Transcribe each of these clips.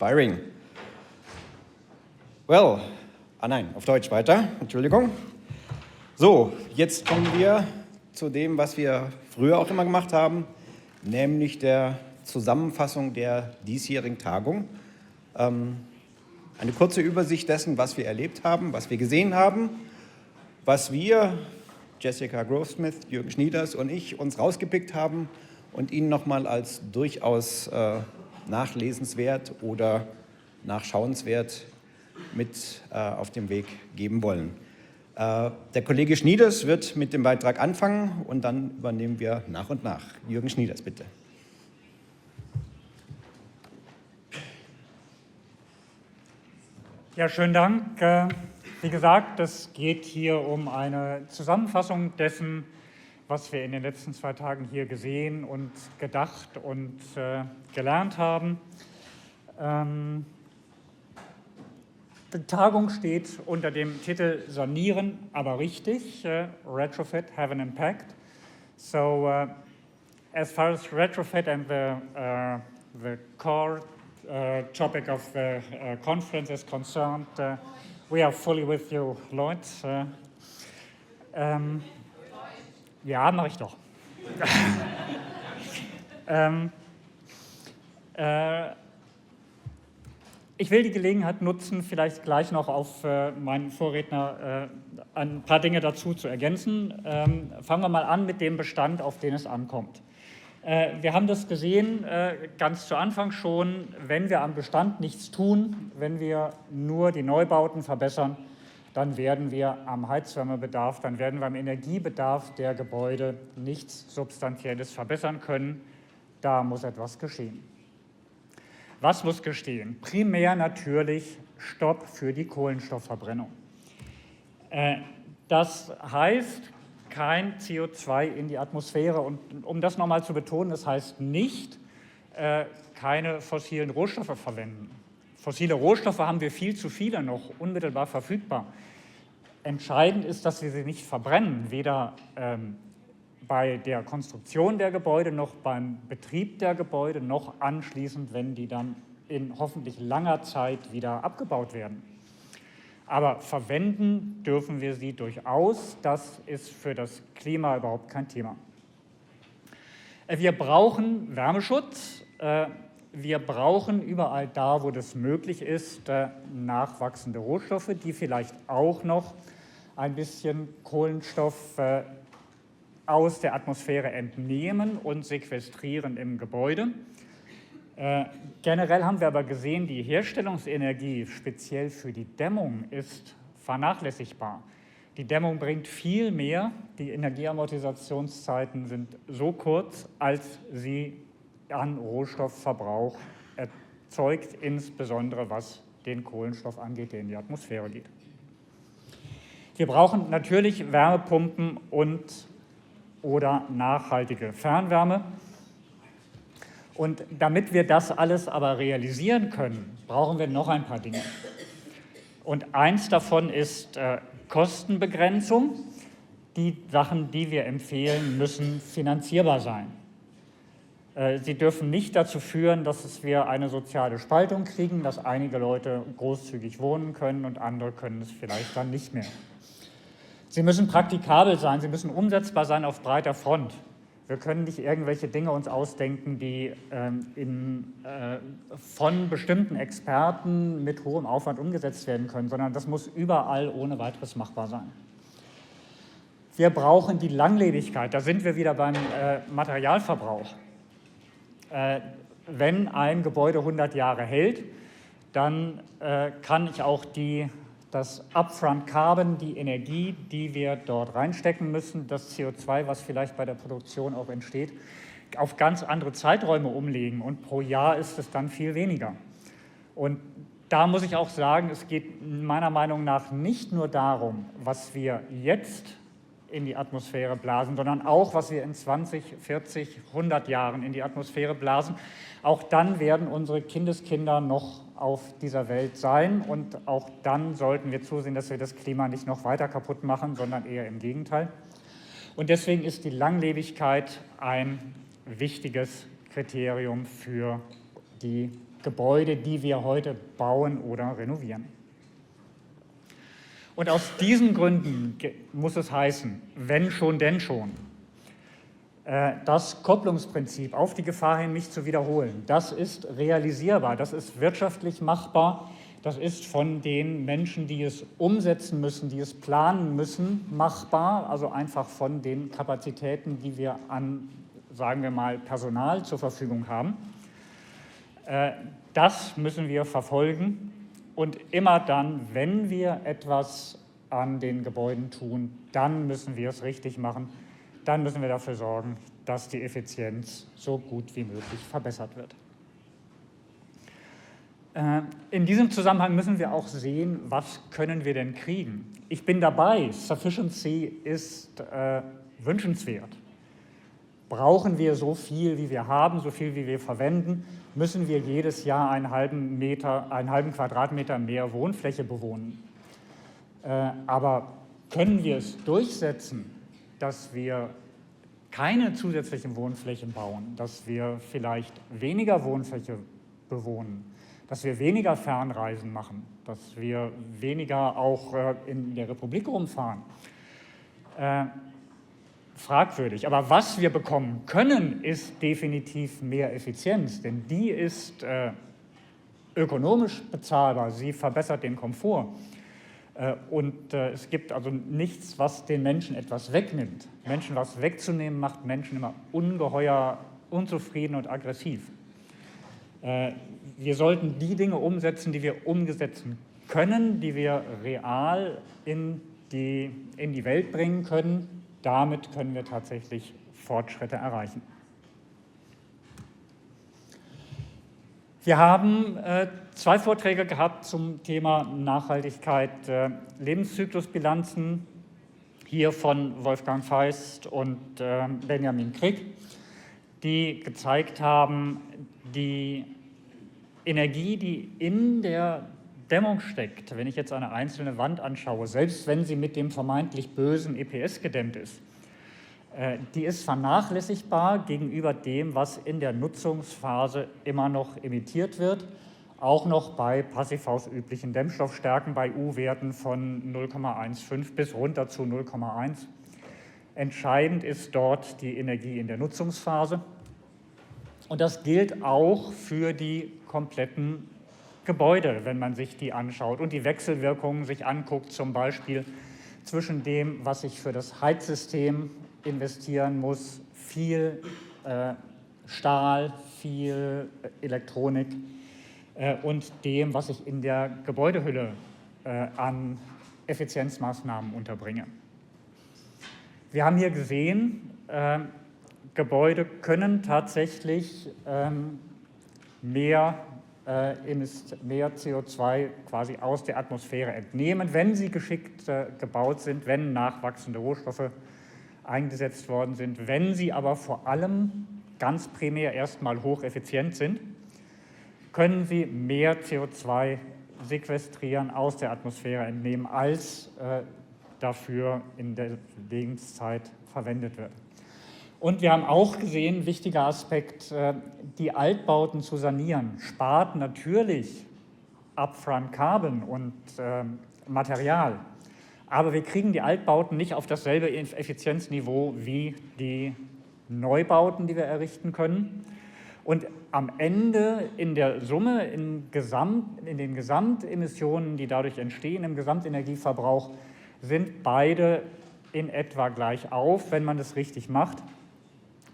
Byring. Well, nein, auf Deutsch weiter, Entschuldigung. So, jetzt kommen wir zu dem, was wir früher auch immer gemacht haben, nämlich der Zusammenfassung der diesjährigen Tagung. Eine kurze Übersicht dessen, was wir erlebt haben, was wir gesehen haben, was wir, Jessica Groves-Smith, Jürgen Schnieders und ich, uns rausgepickt haben und Ihnen nochmal als durchaus nachlesenswert oder nachschauenswert mit auf den Weg geben wollen. Der Kollege Schnieders wird mit dem Beitrag anfangen und dann übernehmen wir nach und nach. Jürgen Schnieders, bitte. Ja, schönen Dank. Wie gesagt, es geht hier um eine Zusammenfassung dessen, was wir in den letzten 2 Tagen hier gesehen und gedacht und gelernt haben. Die Tagung steht unter dem Titel Sanieren, aber richtig, Retrofit have an impact. So, as far as retrofit and the core topic of the conference is concerned, we are fully with you, Lloyd. Ja, mache ich doch. Ich will die Gelegenheit nutzen, vielleicht gleich noch auf meinen Vorredner ein paar Dinge dazu zu ergänzen. Fangen wir mal an mit dem Bestand, auf den es ankommt. Wir haben das gesehen, ganz zu Anfang schon, wenn wir am Bestand nichts tun, wenn wir nur die Neubauten verbessern, dann werden wir am Heizwärmebedarf, dann werden wir am Energiebedarf der Gebäude nichts Substanzielles verbessern können. Da muss etwas geschehen. Was muss geschehen? Primär natürlich Stopp für die Kohlenstoffverbrennung. Das heißt, kein CO2 in die Atmosphäre. Und um das nochmal zu betonen, das heißt nicht, keine fossilen Rohstoffe verwenden. Fossile Rohstoffe haben wir viel zu viele noch unmittelbar verfügbar. Entscheidend ist, dass wir sie nicht verbrennen, weder bei der Konstruktion der Gebäude, noch beim Betrieb der Gebäude, noch anschließend, wenn die dann in hoffentlich langer Zeit wieder abgebaut werden. Aber verwenden dürfen wir sie durchaus. Das ist für das Klima überhaupt kein Thema. Wir brauchen Wärmeschutz. Wir brauchen überall da, wo das möglich ist, nachwachsende Rohstoffe, die vielleicht auch noch ein bisschen Kohlenstoff aus der Atmosphäre entnehmen und sequestrieren im Gebäude. Generell haben wir aber gesehen, die Herstellungsenergie, speziell für die Dämmung, ist vernachlässigbar. Die Dämmung bringt viel mehr, die Energieamortisationszeiten sind so kurz, als sie an Rohstoffverbrauch erzeugt, insbesondere was den Kohlenstoff angeht, der in die Atmosphäre geht. Wir brauchen natürlich Wärmepumpen oder nachhaltige Fernwärme. Und damit wir das alles aber realisieren können, brauchen wir noch ein paar Dinge. Und eins davon ist Kostenbegrenzung. Die Sachen, die wir empfehlen, müssen finanzierbar sein. Sie dürfen nicht dazu führen, dass wir eine soziale Spaltung kriegen, dass einige Leute großzügig wohnen können und andere können es vielleicht dann nicht mehr. Sie müssen praktikabel sein, sie müssen umsetzbar sein auf breiter Front. Wir können nicht irgendwelche Dinge uns ausdenken, die von bestimmten Experten mit hohem Aufwand umgesetzt werden können, sondern das muss überall ohne weiteres machbar sein. Wir brauchen die Langlebigkeit, da sind wir wieder beim Materialverbrauch. Wenn ein Gebäude 100 Jahre hält, dann kann ich auch das Upfront Carbon, die Energie, die wir dort reinstecken müssen, das CO2, was vielleicht bei der Produktion auch entsteht, auf ganz andere Zeiträume umlegen. Und pro Jahr ist es dann viel weniger. Und da muss ich auch sagen, es geht meiner Meinung nach nicht nur darum, was wir jetzt in die Atmosphäre blasen, sondern auch, was wir in 20, 40, 100 Jahren in die Atmosphäre blasen. Auch dann werden unsere Kindeskinder noch auf dieser Welt sein und auch dann sollten wir zusehen, dass wir das Klima nicht noch weiter kaputt machen, sondern eher im Gegenteil. Und deswegen ist die Langlebigkeit ein wichtiges Kriterium für die Gebäude, die wir heute bauen oder renovieren. Und aus diesen Gründen muss es heißen, wenn schon, denn schon. Das Kopplungsprinzip, auf die Gefahr hin, mich zu wiederholen, das ist realisierbar, das ist wirtschaftlich machbar, das ist von den Menschen, die es umsetzen müssen, die es planen müssen, machbar, also einfach von den Kapazitäten, die wir an, sagen wir mal, Personal zur Verfügung haben. Das müssen wir verfolgen und immer dann, wenn wir etwas an den Gebäuden tun, dann müssen wir es richtig machen. Dann müssen wir dafür sorgen, dass die Effizienz so gut wie möglich verbessert wird. In diesem Zusammenhang müssen wir auch sehen, was können wir denn kriegen? Ich bin dabei, Sufficiency ist wünschenswert. Brauchen wir so viel, wie wir haben, so viel, wie wir verwenden, müssen wir jedes Jahr einen halben Quadratmeter mehr Wohnfläche bewohnen. Aber können wir es durchsetzen, dass wir keine zusätzlichen Wohnflächen bauen, dass wir vielleicht weniger Wohnfläche bewohnen, dass wir weniger Fernreisen machen, dass wir weniger auch in der Republik rumfahren? Fragwürdig. Aber was wir bekommen können, ist definitiv mehr Effizienz, denn die ist ökonomisch bezahlbar, sie verbessert den Komfort. Und es gibt also nichts, was den Menschen etwas wegnimmt. Menschen was wegzunehmen, macht Menschen immer ungeheuer unzufrieden und aggressiv. Wir sollten die Dinge umsetzen, die wir umsetzen können, die wir real in die Welt bringen können. Damit können wir tatsächlich Fortschritte erreichen. Wir haben zwei Vorträge gehabt zum Thema Nachhaltigkeit, Lebenszyklusbilanzen, hier von Wolfgang Feist und Benjamin Krick, die gezeigt haben, die Energie, die in der Dämmung steckt, wenn ich jetzt eine einzelne Wand anschaue, selbst wenn sie mit dem vermeintlich bösen EPS gedämmt ist, die ist vernachlässigbar gegenüber dem, was in der Nutzungsphase immer noch emittiert wird, auch noch bei passivhausüblichen Dämmstoffstärken bei U-Werten von 0,15 bis runter zu 0,1. Entscheidend ist dort die Energie in der Nutzungsphase. Und das gilt auch für die kompletten Gebäude, wenn man sich die anschaut und die Wechselwirkungen sich anguckt, zum Beispiel zwischen dem, was ich für das Heizsystem investieren muss, viel Stahl, viel Elektronik und dem, was ich in der Gebäudehülle an Effizienzmaßnahmen unterbringe. Wir haben hier gesehen, Gebäude können tatsächlich mehr CO2 quasi aus der Atmosphäre entnehmen, wenn sie geschickt gebaut sind, wenn nachwachsende Rohstoffe eingesetzt worden sind, wenn sie aber vor allem ganz primär erstmal hocheffizient sind, können sie mehr CO2 sequestrieren, aus der Atmosphäre entnehmen, als dafür in der Lebenszeit verwendet wird. Und wir haben auch gesehen, wichtiger Aspekt, die Altbauten zu sanieren, spart natürlich Upfront Carbon und Material. Aber wir kriegen die Altbauten nicht auf dasselbe Effizienzniveau wie die Neubauten, die wir errichten können. Und am Ende in der Summe, in den Gesamtemissionen, die dadurch entstehen, im Gesamtenergieverbrauch, sind beide in etwa gleich auf, wenn man es richtig macht.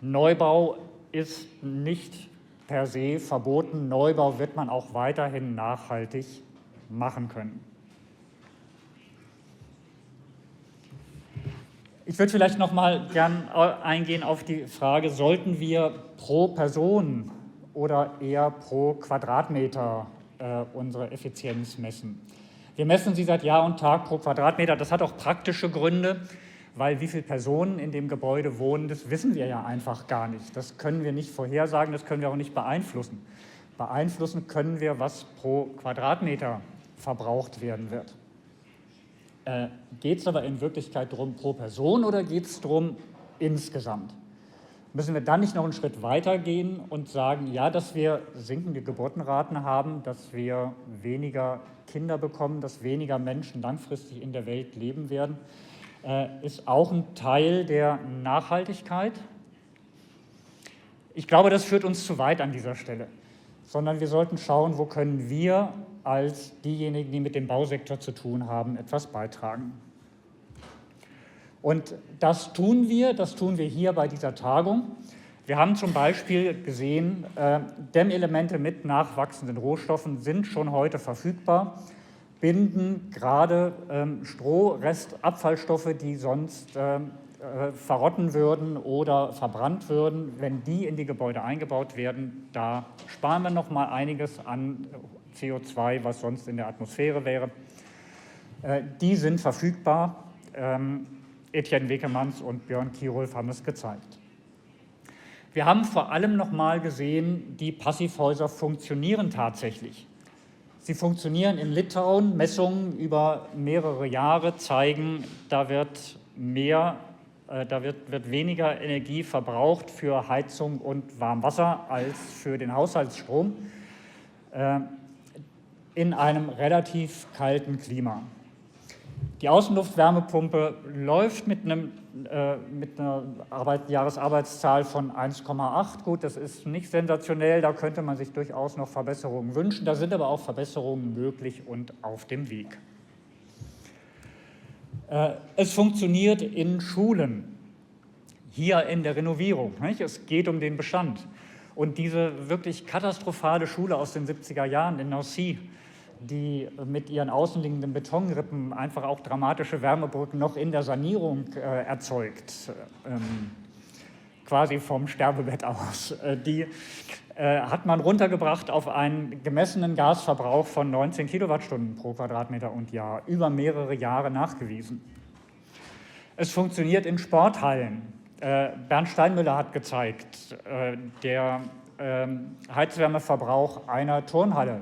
Neubau ist nicht per se verboten. Neubau wird man auch weiterhin nachhaltig machen können. Ich würde vielleicht noch mal gern eingehen auf die Frage, sollten wir pro Person oder eher pro Quadratmeter unsere Effizienz messen? Wir messen sie seit Jahr und Tag pro Quadratmeter. Das hat auch praktische Gründe, weil wie viele Personen in dem Gebäude wohnen, das wissen wir ja einfach gar nicht. Das können wir nicht vorhersagen, das können wir auch nicht beeinflussen. Beeinflussen können wir, was pro Quadratmeter verbraucht werden wird. Geht es aber in Wirklichkeit darum pro Person oder geht es darum insgesamt? Müssen wir dann nicht noch einen Schritt weiter gehen und sagen, ja, dass wir sinkende Geburtenraten haben, dass wir weniger Kinder bekommen, dass weniger Menschen langfristig in der Welt leben werden, ist auch ein Teil der Nachhaltigkeit. Ich glaube, das führt uns zu weit an dieser Stelle, sondern wir sollten schauen, wo können wir als diejenigen, die mit dem Bausektor zu tun haben, etwas beitragen. Und das tun wir hier bei dieser Tagung. Wir haben zum Beispiel gesehen, Dämmelemente mit nachwachsenden Rohstoffen sind schon heute verfügbar, binden gerade Strohrrestabfallstoffe, die sonst verrotten würden oder verbrannt würden. Wenn die in die Gebäude eingebaut werden, da sparen wir noch mal einiges an CO2, was sonst in der Atmosphäre wäre. Die sind verfügbar. Etienne Wekemanns und Björn Kierulf haben es gezeigt. Wir haben vor allem noch mal gesehen, die Passivhäuser funktionieren tatsächlich. Sie funktionieren in Litauen. Messungen über mehrere Jahre zeigen, da wird weniger Energie verbraucht für Heizung und Warmwasser als für den Haushaltsstrom in einem relativ kalten Klima. Die Außenluftwärmepumpe läuft mit einer Jahresarbeitszahl von 1,8. Gut, das ist nicht sensationell, da könnte man sich durchaus noch Verbesserungen wünschen. Da sind aber auch Verbesserungen möglich und auf dem Weg. Es funktioniert in Schulen, hier in der Renovierung. Nicht? Es geht um den Bestand. Und diese wirklich katastrophale Schule aus den 70er Jahren in Nancy, die mit ihren außenliegenden Betonrippen einfach auch dramatische Wärmebrücken noch in der Sanierung erzeugt, quasi vom Sterbebett aus. Die hat man runtergebracht auf einen gemessenen Gasverbrauch von 19 Kilowattstunden pro Quadratmeter und Jahr, über mehrere Jahre nachgewiesen. Es funktioniert in Sporthallen. Bernd Steinmüller hat gezeigt, der Heizwärmeverbrauch einer Turnhalle,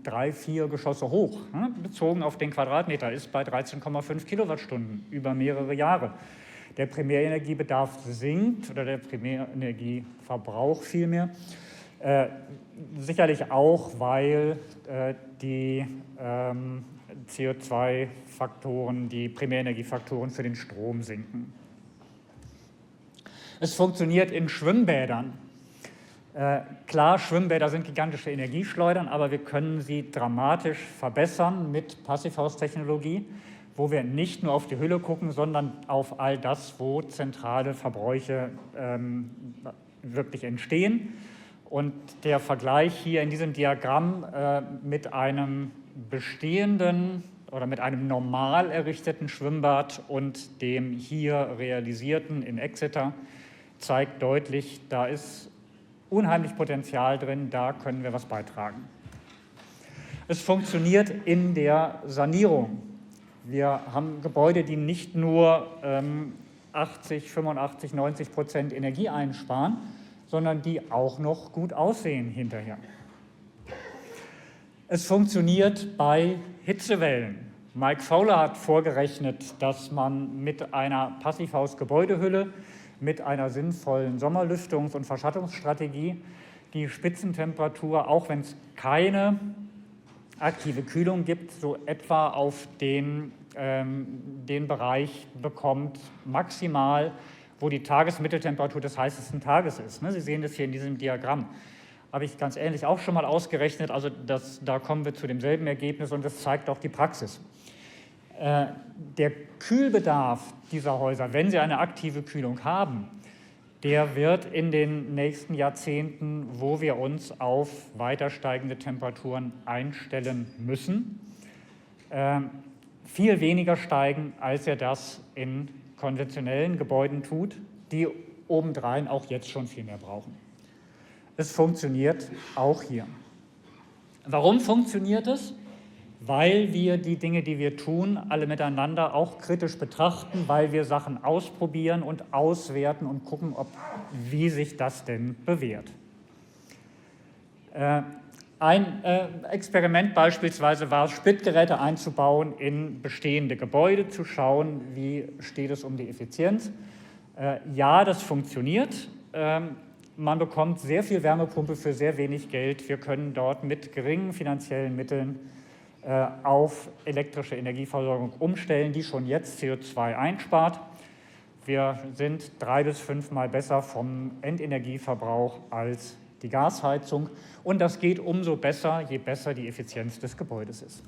3, 4 Geschosse hoch, bezogen auf den Quadratmeter, ist bei 13,5 Kilowattstunden über mehrere Jahre. Der Primärenergiebedarf sinkt oder der Primärenergieverbrauch vielmehr. Sicherlich auch, weil die CO2-Faktoren, die Primärenergiefaktoren für den Strom sinken. Es funktioniert in Schwimmbädern. Klar, Schwimmbäder sind gigantische Energieschleudern, aber wir können sie dramatisch verbessern mit Passivhaustechnologie, wo wir nicht nur auf die Hülle gucken, sondern auf all das, wo zentrale Verbräuche wirklich entstehen. Und der Vergleich hier in diesem Diagramm mit einem bestehenden oder mit einem normal errichteten Schwimmbad und dem hier realisierten in Exeter zeigt deutlich, da ist unheimlich Potenzial drin, da können wir was beitragen. Es funktioniert in der Sanierung. Wir haben Gebäude, die nicht nur 80, 85, 90% Energie einsparen, sondern die auch noch gut aussehen hinterher. Es funktioniert bei Hitzewellen. Mike Fowler hat vorgerechnet, dass man mit einer Passivhaus-Gebäudehülle, mit einer sinnvollen Sommerlüftungs- und Verschattungsstrategie die Spitzentemperatur, auch wenn es keine aktive Kühlung gibt, so etwa auf den Bereich bekommt, maximal, wo die Tagesmitteltemperatur des heißesten Tages ist. Sie sehen das hier in diesem Diagramm. Habe ich ganz ähnlich auch schon mal ausgerechnet, also da kommen wir zu demselben Ergebnis und das zeigt auch die Praxis. Der Kühlbedarf dieser Häuser, wenn sie eine aktive Kühlung haben, der wird in den nächsten Jahrzehnten, wo wir uns auf weiter steigende Temperaturen einstellen müssen, viel weniger steigen, als er das in konventionellen Gebäuden tut, die obendrein auch jetzt schon viel mehr brauchen. Es funktioniert auch hier. Warum funktioniert es? Weil wir die Dinge, die wir tun, alle miteinander auch kritisch betrachten, weil wir Sachen ausprobieren und auswerten und gucken, wie sich das denn bewährt. Ein Experiment beispielsweise war es, Splitgeräte einzubauen in bestehende Gebäude, zu schauen, wie steht es um die Effizienz. Ja, das funktioniert. man bekommt sehr viel Wärmepumpe für sehr wenig Geld. Wir können dort mit geringen finanziellen Mitteln auf elektrische Energieversorgung umstellen, die schon jetzt CO2 einspart. Wir sind 3- bis 5-mal besser vom Endenergieverbrauch als die Gasheizung. Und das geht umso besser, je besser die Effizienz des Gebäudes ist.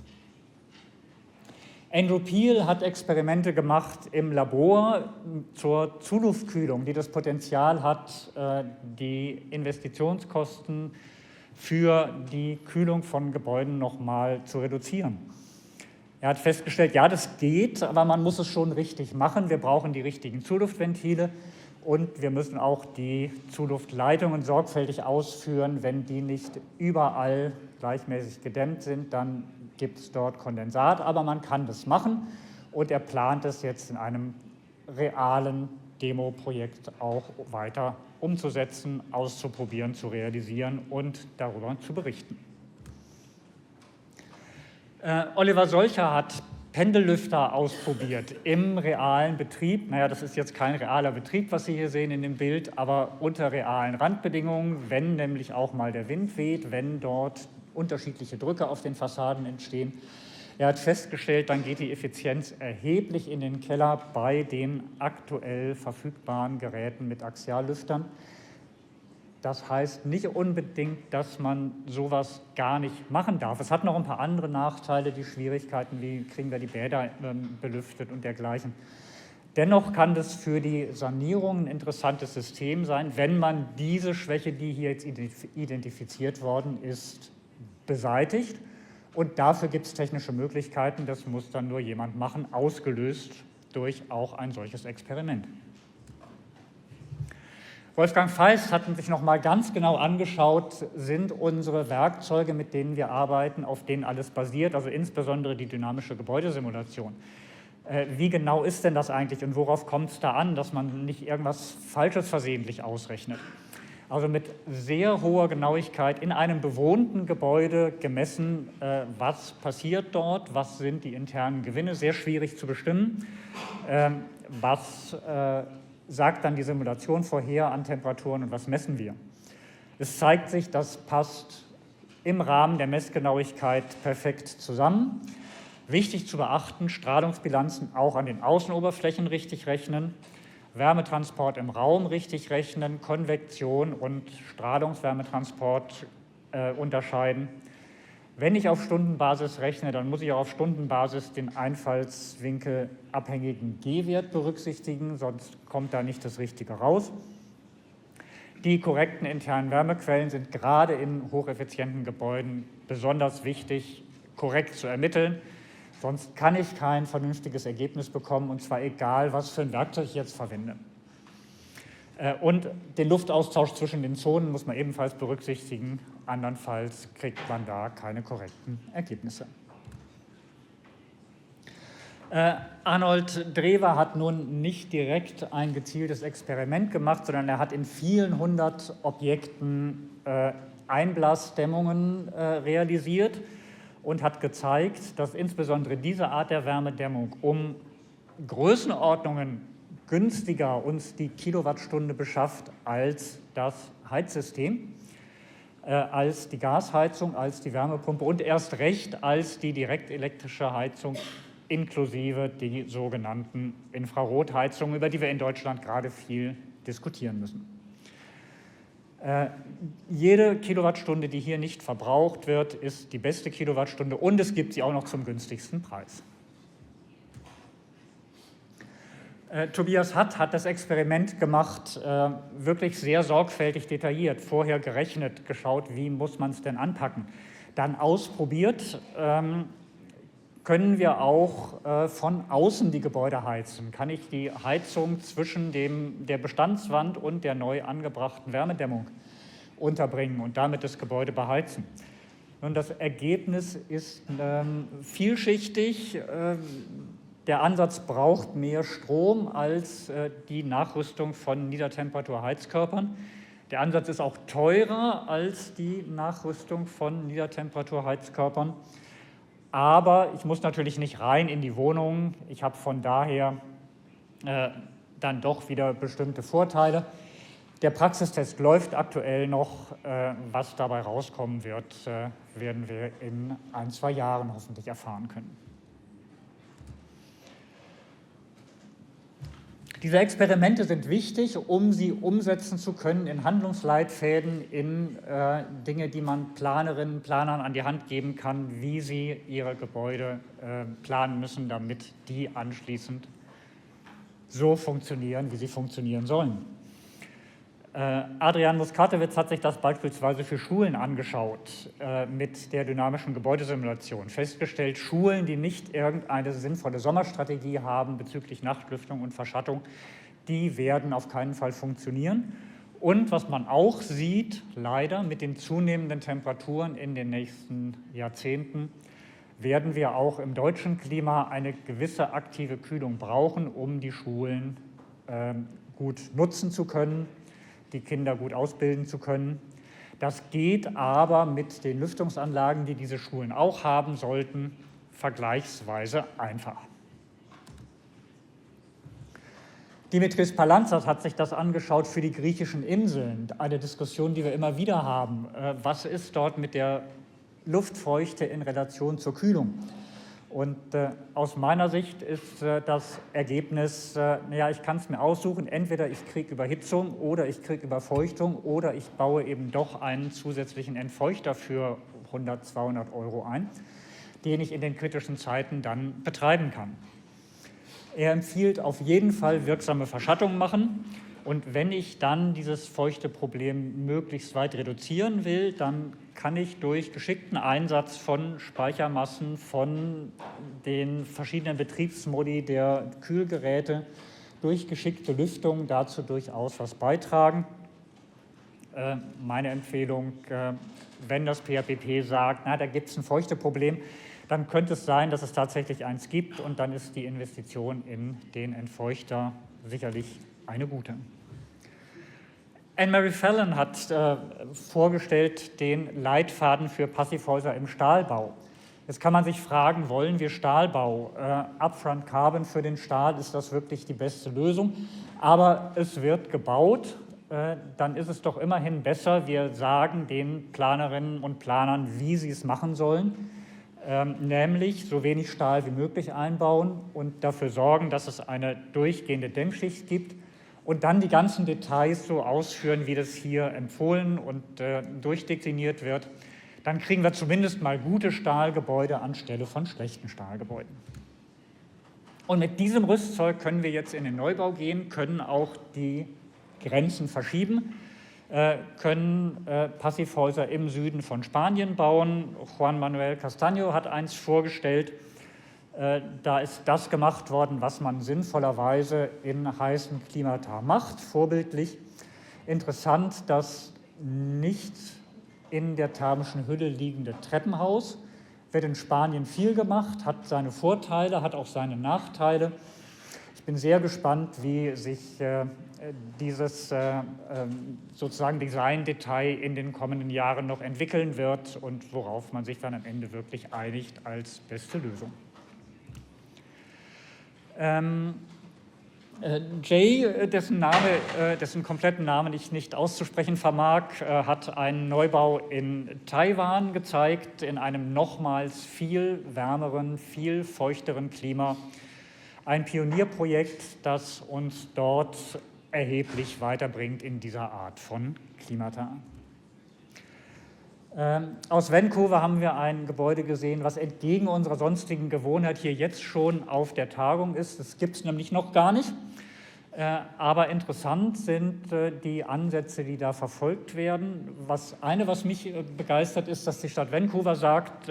Andrew Peel hat Experimente gemacht im Labor zur Zuluftkühlung, die das Potenzial hat, die Investitionskosten für die Kühlung von Gebäuden nochmal zu reduzieren. Er hat festgestellt, ja, das geht, aber man muss es schon richtig machen. Wir brauchen die richtigen Zuluftventile und wir müssen auch die Zuluftleitungen sorgfältig ausführen. Wenn die nicht überall gleichmäßig gedämmt sind, dann gibt es dort Kondensat, aber man kann das machen und er plant es jetzt in einem realen Demo-Projekt auch weiter umzusetzen, auszuprobieren, zu realisieren und darüber zu berichten. Oliver Solcher hat Pendellüfter ausprobiert im realen Betrieb. Naja, das ist jetzt kein realer Betrieb, was Sie hier sehen in dem Bild, aber unter realen Randbedingungen, wenn nämlich auch mal der Wind weht, wenn dort unterschiedliche Drücke auf den Fassaden entstehen. Er hat festgestellt, dann geht die Effizienz erheblich in den Keller bei den aktuell verfügbaren Geräten mit Axiallüftern. Das heißt nicht unbedingt, dass man sowas gar nicht machen darf. Es hat noch ein paar andere Nachteile, die Schwierigkeiten, wie kriegen wir die Bäder belüftet und dergleichen. Dennoch kann das für die Sanierung ein interessantes System sein, wenn man diese Schwäche, die hier jetzt identifiziert worden ist, beseitigt. Und dafür gibt es technische Möglichkeiten, das muss dann nur jemand machen, ausgelöst durch auch ein solches Experiment. Wolfgang Feist hat sich noch mal ganz genau angeschaut, sind unsere Werkzeuge, mit denen wir arbeiten, auf denen alles basiert, also insbesondere die dynamische Gebäudesimulation. Wie genau ist denn das eigentlich und worauf kommt es da an, dass man nicht irgendwas Falsches versehentlich ausrechnet? Also mit sehr hoher Genauigkeit in einem bewohnten Gebäude gemessen, was passiert dort, was sind die internen Gewinne, sehr schwierig zu bestimmen, was sagt dann die Simulation vorher an Temperaturen und was messen wir. Es zeigt sich, das passt im Rahmen der Messgenauigkeit perfekt zusammen. Wichtig zu beachten, Strahlungsbilanzen auch an den Außenoberflächen richtig rechnen, Wärmetransport im Raum richtig rechnen, Konvektion und Strahlungswärmetransport unterscheiden. Wenn ich auf Stundenbasis rechne, dann muss ich auch auf Stundenbasis den Einfallswinkel abhängigen G-Wert berücksichtigen, sonst kommt da nicht das Richtige raus. Die korrekten internen Wärmequellen sind gerade in hocheffizienten Gebäuden besonders wichtig, korrekt zu ermitteln. Sonst kann ich kein vernünftiges Ergebnis bekommen, und zwar egal, was für ein Werkzeug ich jetzt verwende. Und den Luftaustausch zwischen den Zonen muss man ebenfalls berücksichtigen, andernfalls kriegt man da keine korrekten Ergebnisse. Arnold Drewer hat nun nicht direkt ein gezieltes Experiment gemacht, sondern er hat in vielen hundert Objekten Einblasdämmungen realisiert und hat gezeigt, dass insbesondere diese Art der Wärmedämmung um Größenordnungen günstiger uns die Kilowattstunde beschafft als das Heizsystem, als die Gasheizung, als die Wärmepumpe und erst recht als die direktelektrische Heizung inklusive die sogenannten Infrarotheizungen, über die wir in Deutschland gerade viel diskutieren müssen. Jede Kilowattstunde, die hier nicht verbraucht wird, ist die beste Kilowattstunde und es gibt sie auch noch zum günstigsten Preis. Tobias Hatt hat das Experiment gemacht, wirklich sehr sorgfältig detailliert, vorher gerechnet, geschaut, wie muss man es denn anpacken. Dann ausprobiert, können wir auch von außen die Gebäude heizen. Kann ich die Heizung zwischen der Bestandswand und der neu angebrachten Wärmedämmung unterbringen und damit das Gebäude beheizen? Nun, das Ergebnis ist vielschichtig. Der Ansatz braucht mehr Strom als die Nachrüstung von Niedertemperaturheizkörpern. Der Ansatz ist auch teurer als die Nachrüstung von Niedertemperaturheizkörpern. Aber ich muss natürlich nicht rein in die Wohnung. Ich habe von daher dann doch wieder bestimmte Vorteile. Der Praxistest läuft aktuell noch. Was dabei rauskommen wird, werden wir in 1-2 Jahren hoffentlich erfahren können. Diese Experimente sind wichtig, um sie umsetzen zu können in Handlungsleitfäden, in Dinge, die man Planerinnen und Planern an die Hand geben kann, wie sie ihre Gebäude planen müssen, damit die anschließend so funktionieren, wie sie funktionieren sollen. Adrian Muskatewitz hat sich das beispielsweise für Schulen angeschaut, mit der dynamischen Gebäudesimulation. Festgestellt, Schulen, die nicht irgendeine sinnvolle Sommerstrategie haben bezüglich Nachtlüftung und Verschattung, die werden auf keinen Fall funktionieren. Und was man auch sieht, leider mit den zunehmenden Temperaturen in den nächsten Jahrzehnten, werden wir auch im deutschen Klima eine gewisse aktive Kühlung brauchen, um die Schulen gut nutzen zu können, die Kinder gut ausbilden zu können. Das geht aber mit den Lüftungsanlagen, die diese Schulen auch haben sollten, vergleichsweise einfach. Dimitris Palantzas hat sich das angeschaut für die griechischen Inseln, eine Diskussion, die wir immer wieder haben. Was ist dort mit der Luftfeuchte in Relation zur Kühlung? Und aus meiner Sicht ist das Ergebnis, naja, ich kann es mir aussuchen, entweder ich kriege Überhitzung oder ich kriege Überfeuchtung oder ich baue eben doch einen zusätzlichen Entfeuchter für 100, 200 € ein, den ich in den kritischen Zeiten dann betreiben kann. Er empfiehlt auf jeden Fall wirksame Verschattung machen. Und wenn ich dann dieses feuchte Problem möglichst weit reduzieren will, dann kann ich durch geschickten Einsatz von Speichermassen, von den verschiedenen Betriebsmodi der Kühlgeräte, durch geschickte Lüftung dazu durchaus was beitragen. Meine Empfehlung, wenn das PAPP sagt, na, da gibt es ein Feuchteproblem, dann könnte es sein, dass es tatsächlich eins gibt und dann ist die Investition in den Entfeuchter sicherlich eine gute. Anne-Marie Fallon hat vorgestellt den Leitfaden für Passivhäuser im Stahlbau. Jetzt kann man sich fragen, wollen wir Stahlbau? Upfront Carbon für den Stahl, ist das wirklich die beste Lösung? Aber es wird gebaut, dann ist es doch immerhin besser, wir sagen den Planerinnen und Planern, wie sie es machen sollen, nämlich so wenig Stahl wie möglich einbauen und dafür sorgen, dass es eine durchgehende Dämmschicht gibt und dann die ganzen Details so ausführen, wie das hier empfohlen und durchdekliniert wird. Dann kriegen wir zumindest mal gute Stahlgebäude anstelle von schlechten Stahlgebäuden. Und mit diesem Rüstzeug können wir jetzt in den Neubau gehen, können auch die Grenzen verschieben, können Passivhäuser im Süden von Spanien bauen. Juan Manuel Castaño hat eins vorgestellt. Da ist das gemacht worden, was man sinnvollerweise in heißen Klimata macht, vorbildlich. Interessant, das nicht in der thermischen Hülle liegende Treppenhaus wird in Spanien viel gemacht, hat seine Vorteile, hat auch seine Nachteile. Ich bin sehr gespannt, wie sich dieses sozusagen Design-Detail in den kommenden Jahren noch entwickeln wird und worauf man sich dann am Ende wirklich einigt als beste Lösung. Jay, dessen kompletten Namen ich nicht auszusprechen vermag, hat einen Neubau in Taiwan gezeigt, in einem nochmals viel wärmeren, viel feuchteren Klima. Ein Pionierprojekt, das uns dort erheblich weiterbringt in dieser Art von Klimata. Aus Vancouver haben wir ein Gebäude gesehen, was entgegen unserer sonstigen Gewohnheit hier jetzt schon auf der Tagung ist. Das gibt es nämlich noch gar nicht. Aber interessant sind die Ansätze, die da verfolgt werden. Was mich begeistert, ist, dass die Stadt Vancouver sagt,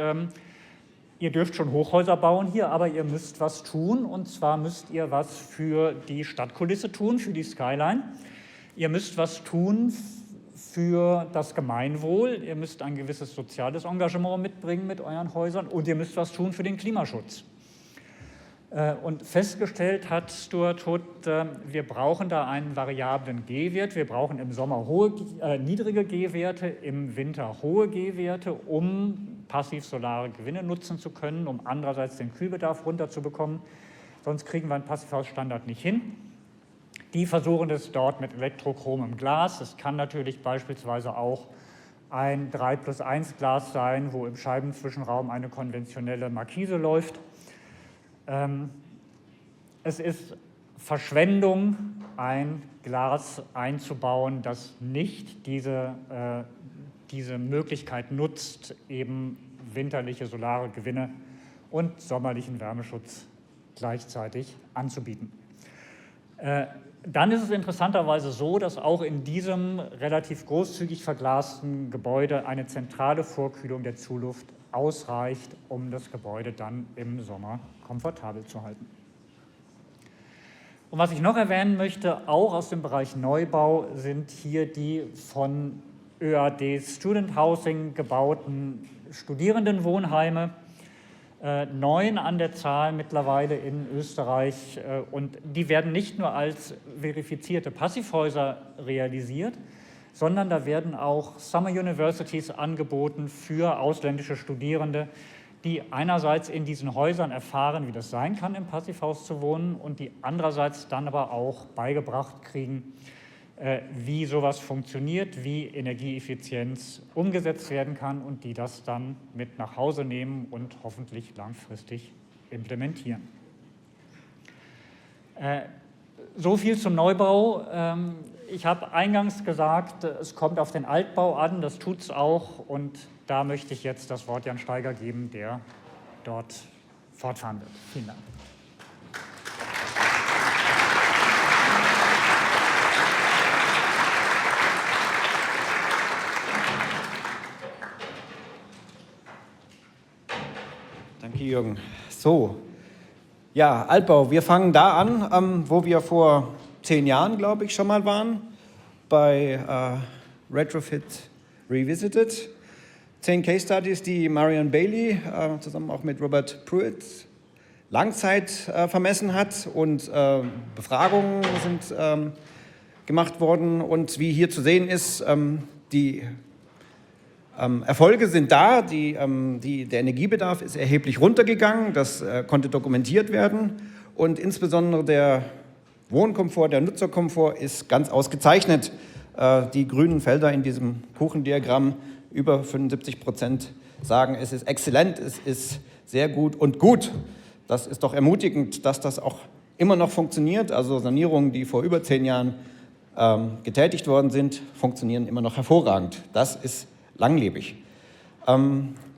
ihr dürft schon Hochhäuser bauen hier, aber ihr müsst was tun. Und zwar müsst ihr was für die Stadtkulisse tun, für die Skyline. Ihr müsst was tun für das Gemeinwohl. Ihr müsst ein gewisses soziales Engagement mitbringen mit euren Häusern und ihr müsst was tun für den Klimaschutz. Und festgestellt hat Stuart Hood, wir brauchen da einen variablen G-Wert. Wir brauchen im Sommer niedrige G-Werte, im Winter hohe G-Werte, um passiv-solare Gewinne nutzen zu können, um andererseits den Kühlbedarf runterzubekommen. Sonst kriegen wir einen Passivhausstandard nicht hin. Die versuchen es dort mit elektrochromem Glas. Es kann natürlich beispielsweise auch ein 3+1 Glas sein, wo im Scheibenzwischenraum eine konventionelle Markise läuft. Es ist Verschwendung, ein Glas einzubauen, das nicht diese Möglichkeit nutzt, eben winterliche solare Gewinne und sommerlichen Wärmeschutz gleichzeitig anzubieten. Dann ist es interessanterweise so, dass auch in diesem relativ großzügig verglasten Gebäude eine zentrale Vorkühlung der Zuluft ausreicht, um das Gebäude dann im Sommer komfortabel zu halten. Und was ich noch erwähnen möchte, auch aus dem Bereich Neubau, sind hier die von ÖAD Student Housing gebauten Studierendenwohnheime. 9 an der Zahl mittlerweile in Österreich, und die werden nicht nur als verifizierte Passivhäuser realisiert, sondern da werden auch Summer Universities angeboten für ausländische Studierende, die einerseits in diesen Häusern erfahren, wie das sein kann, im Passivhaus zu wohnen, und die andererseits dann aber auch beigebracht kriegen, wie sowas funktioniert, wie Energieeffizienz umgesetzt werden kann, und die das dann mit nach Hause nehmen und hoffentlich langfristig implementieren. So viel zum Neubau. Ich habe eingangs gesagt, es kommt auf den Altbau an, das tut es auch, und da möchte ich jetzt das Wort Jan Steiger geben, der dort fortfahren wird. Vielen Dank. Danke, Jürgen. So, ja, Altbau. Wir fangen da an, wo wir vor 10 Jahren, glaube ich, schon mal waren, bei Retrofit Revisited. 10 Case Studies, die Marion Bailey zusammen auch mit Robert Pruitt Langzeit vermessen hat, und Befragungen sind gemacht worden. Und wie hier zu sehen ist, die Erfolge sind da, der Energiebedarf ist erheblich runtergegangen, das konnte dokumentiert werden, und insbesondere der Wohnkomfort, der Nutzerkomfort ist ganz ausgezeichnet. Die grünen Felder in diesem Kuchendiagramm, über 75% sagen, es ist exzellent, es ist sehr gut und gut. Das ist doch ermutigend, dass das auch immer noch funktioniert. Also Sanierungen, die vor über 10 Jahren getätigt worden sind, funktionieren immer noch hervorragend. Das ist langlebig.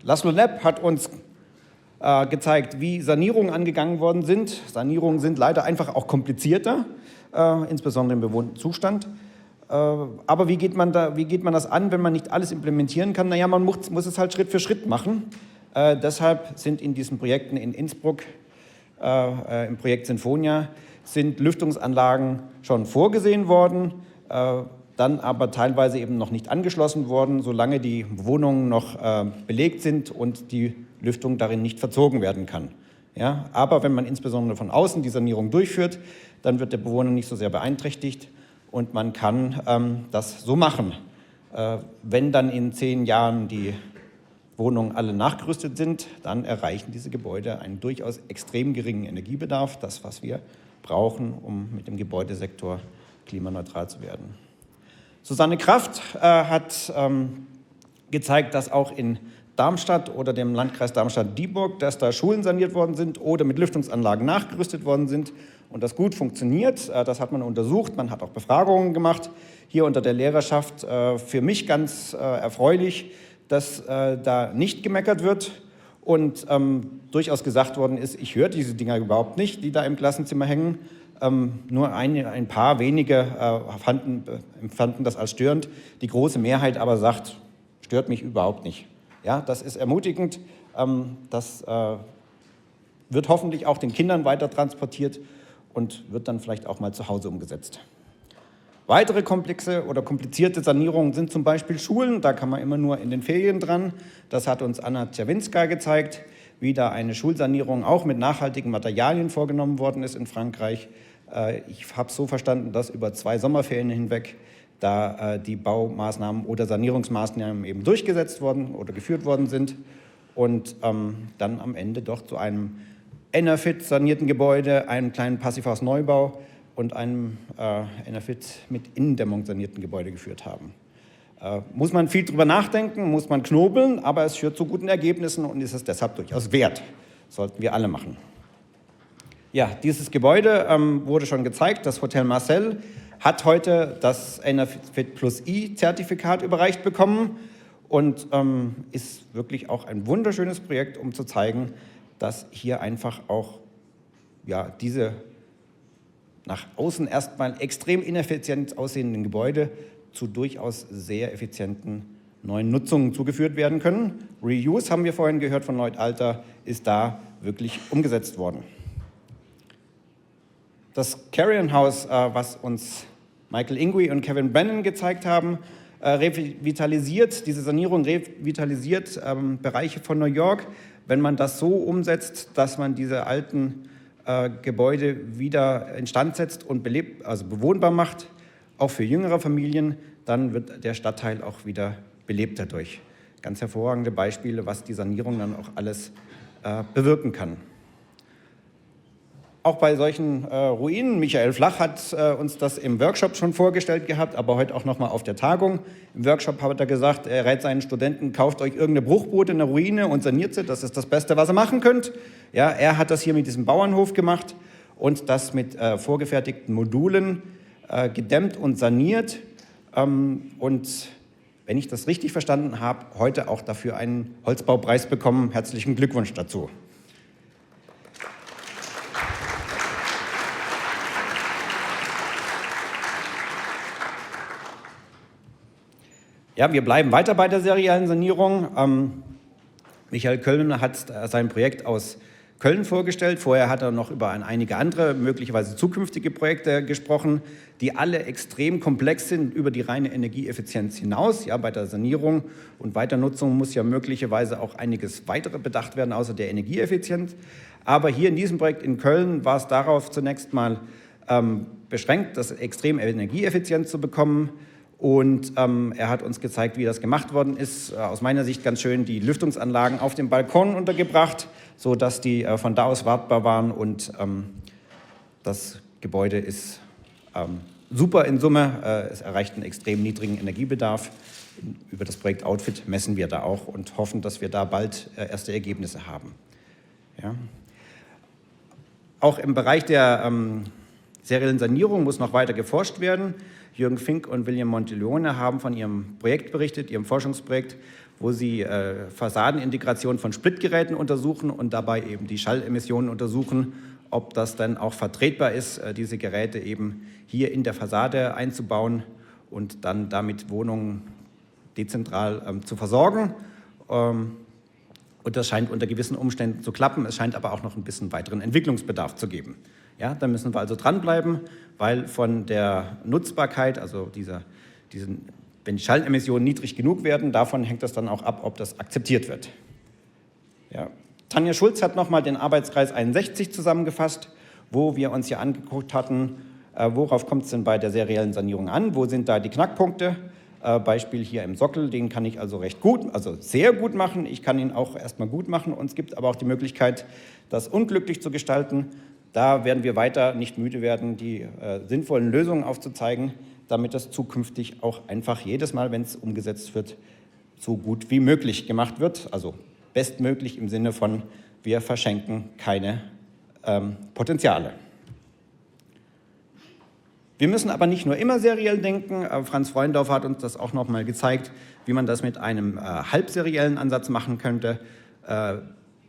Laszlo Nepp hat uns gezeigt, wie Sanierungen angegangen worden sind. Sanierungen sind leider einfach auch komplizierter, insbesondere im bewohnten Zustand. Aber wie geht man das an, wenn man nicht alles implementieren kann? Naja, man muss es halt Schritt für Schritt machen. Deshalb sind in diesen Projekten in Innsbruck, im Projekt Sinfonia, sind Lüftungsanlagen schon vorgesehen worden, dann aber teilweise eben noch nicht angeschlossen worden, solange die Wohnungen noch belegt sind und die Lüftung darin nicht verzogen werden kann. Ja, aber wenn man insbesondere von außen die Sanierung durchführt, dann wird der Bewohner nicht so sehr beeinträchtigt und man kann das so machen. Wenn dann in 10 Jahren die Wohnungen alle nachgerüstet sind, dann erreichen diese Gebäude einen durchaus extrem geringen Energiebedarf, das, was wir brauchen, um mit dem Gebäudesektor klimaneutral zu werden. Susanne Kraft hat gezeigt, dass auch in Darmstadt oder dem Landkreis Darmstadt-Dieburg, dass da Schulen saniert worden sind oder mit Lüftungsanlagen nachgerüstet worden sind und das gut funktioniert. Das hat man untersucht, man hat auch Befragungen gemacht, hier unter der Lehrerschaft. Für mich ganz erfreulich, dass da nicht gemeckert wird und durchaus gesagt worden ist, ich höre diese Dinger überhaupt nicht, die da im Klassenzimmer hängen. Nur ein paar wenige empfanden das als störend. Die große Mehrheit aber sagt, stört mich überhaupt nicht. Ja, das ist ermutigend. Das wird hoffentlich auch den Kindern weiter transportiert und wird dann vielleicht auch mal zu Hause umgesetzt. Weitere komplexe oder komplizierte Sanierungen sind zum Beispiel Schulen. Da kann man immer nur in den Ferien dran. Das hat uns Anna Czerwinska gezeigt, wie da eine Schulsanierung auch mit nachhaltigen Materialien vorgenommen worden ist in Frankreich. Ich habe es so verstanden, dass über 2 Sommerferien hinweg da die Baumaßnahmen oder Sanierungsmaßnahmen eben durchgesetzt worden oder geführt worden sind und dann am Ende doch zu einem Enerfit sanierten Gebäude, einem kleinen Passivhaus-Neubau und einem Enefit mit Innendämmung sanierten Gebäude geführt haben. Muss man viel drüber nachdenken, muss man knobeln, aber es führt zu guten Ergebnissen und ist es deshalb durchaus wert. Sollten wir alle machen. Ja, dieses Gebäude wurde schon gezeigt. Das Hotel Marcel hat heute das Enefit Plus I-Zertifikat überreicht bekommen und ist wirklich auch ein wunderschönes Projekt, um zu zeigen, dass hier einfach auch diese nach außen erstmal extrem ineffizient aussehenden Gebäude zu durchaus sehr effizienten neuen Nutzungen zugeführt werden können. Reuse, haben wir vorhin gehört von Lloyd Alter, ist da wirklich umgesetzt worden. Das Carrion House, was uns Michael Ingui und Kevin Brennan gezeigt haben, diese Sanierung revitalisiert Bereiche von New York. Wenn man das so umsetzt, dass man diese alten Gebäude wieder instand setzt und bewohnbar macht, auch für jüngere Familien, dann wird der Stadtteil auch wieder belebt dadurch. Ganz hervorragende Beispiele, was die Sanierung dann auch alles bewirken kann. Auch bei solchen Ruinen, Michael Flach hat uns das im Workshop schon vorgestellt gehabt, aber heute auch nochmal auf der Tagung. Im Workshop hat er gesagt, er rät seinen Studenten, kauft euch irgendeine Bruchbude, eine Ruine und saniert sie, das ist das Beste, was ihr machen könnt. Ja, er hat das hier mit diesem Bauernhof gemacht und das mit vorgefertigten Modulen gedämmt und saniert und wenn ich das richtig verstanden habe, heute auch dafür einen Holzbaupreis bekommen. Herzlichen Glückwunsch dazu. Ja, wir bleiben weiter bei der seriellen Sanierung. Michael Köllner hat sein Projekt aus Köln vorgestellt. Vorher hat er noch über einige andere, möglicherweise zukünftige Projekte gesprochen, die alle extrem komplex sind über die reine Energieeffizienz hinaus. Ja, bei der Sanierung und Weiternutzung muss ja möglicherweise auch einiges weitere bedacht werden, außer der Energieeffizienz. Aber hier in diesem Projekt in Köln war es darauf zunächst mal beschränkt, das extrem energieeffizient zu bekommen. Und er hat uns gezeigt, wie das gemacht worden ist. Aus meiner Sicht ganz schön die Lüftungsanlagen auf dem Balkon untergebracht, sodass die von da aus wartbar waren. Und das Gebäude ist super in Summe. Es erreicht einen extrem niedrigen Energiebedarf. Über das Projekt Outfit messen wir da auch und hoffen, dass wir da bald erste Ergebnisse haben. Ja. Auch im Bereich der seriellen Sanierung muss noch weiter geforscht werden. Jürgen Fink und William Monteleone haben von ihrem Projekt berichtet, ihrem Forschungsprojekt, wo sie Fassadenintegration von Splitgeräten untersuchen und dabei eben die Schallemissionen untersuchen, ob das dann auch vertretbar ist, diese Geräte eben hier in der Fassade einzubauen und dann damit Wohnungen dezentral zu versorgen. Und das scheint unter gewissen Umständen zu klappen. Es scheint aber auch noch ein bisschen weiteren Entwicklungsbedarf zu geben. Ja, da müssen wir also dranbleiben, weil von der Nutzbarkeit, also wenn die Schallemissionen niedrig genug werden, davon hängt das dann auch ab, ob das akzeptiert wird. Ja. Tanja Schulz hat nochmal den Arbeitskreis 61 zusammengefasst, wo wir uns ja angeguckt hatten, worauf kommt es denn bei der seriellen Sanierung an, wo sind da die Knackpunkte. Beispiel hier im Sockel, den kann ich also recht gut, also sehr gut machen. Ich kann ihn auch erstmal gut machen und es gibt aber auch die Möglichkeit, das unglücklich zu gestalten. Da werden wir weiter nicht müde werden, die sinnvollen Lösungen aufzuzeigen, damit das zukünftig auch einfach jedes Mal, wenn es umgesetzt wird, so gut wie möglich gemacht wird. Also bestmöglich im Sinne von, wir verschenken keine Potenziale. Wir müssen aber nicht nur immer seriell denken. Franz Freundorfer hat uns das auch noch mal gezeigt, wie man das mit einem halbseriellen Ansatz machen könnte.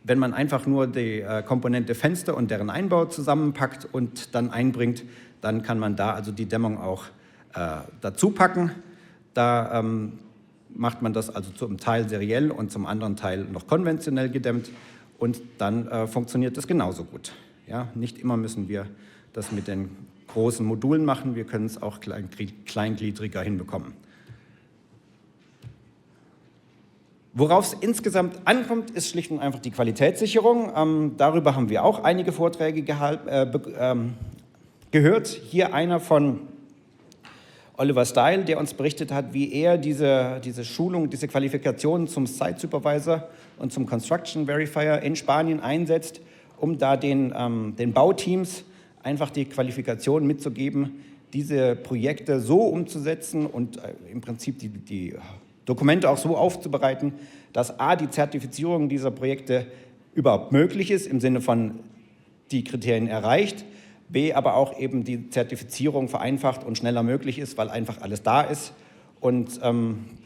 Wenn man einfach nur die Komponente Fenster und deren Einbau zusammenpackt und dann einbringt, dann kann man da also die Dämmung auch dazu packen. Da macht man das also zum Teil seriell und zum anderen Teil noch konventionell gedämmt und dann funktioniert das genauso gut. Ja, nicht immer müssen wir das mit den großen Modulen machen, wir können es auch kleingliedriger hinbekommen. Worauf es insgesamt ankommt, ist schlicht und einfach die Qualitätssicherung. Darüber haben wir auch einige Vorträge gehört. Hier einer von Oliver Style, der uns berichtet hat, wie er diese Schulung, diese Qualifikation zum Site Supervisor und zum Construction Verifier in Spanien einsetzt, um da den Bauteams einfach die Qualifikation mitzugeben, diese Projekte so umzusetzen und im Prinzip die Dokumente auch so aufzubereiten, dass a, die Zertifizierung dieser Projekte überhaupt möglich ist, im Sinne von die Kriterien erreicht, b, aber auch eben die Zertifizierung vereinfacht und schneller möglich ist, weil einfach alles da ist. Und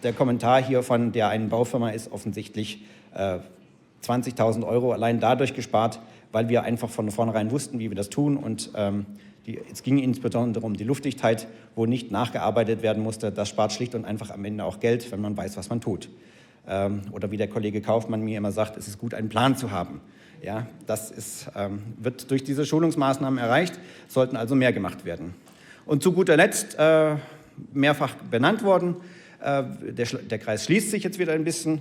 der Kommentar hier von der einen Baufirma ist offensichtlich 20.000 € allein dadurch gespart, weil wir einfach von vornherein wussten, wie wir das tun. Und es ging insbesondere um die Luftdichtheit, wo nicht nachgearbeitet werden musste. Das spart schlicht und einfach am Ende auch Geld, wenn man weiß, was man tut. Oder wie der Kollege Kaufmann mir immer sagt, es ist gut, einen Plan zu haben. Ja, das wird durch diese Schulungsmaßnahmen erreicht, sollten also mehr gemacht werden. Und zu guter Letzt, mehrfach benannt worden, der Kreis schließt sich jetzt wieder ein bisschen,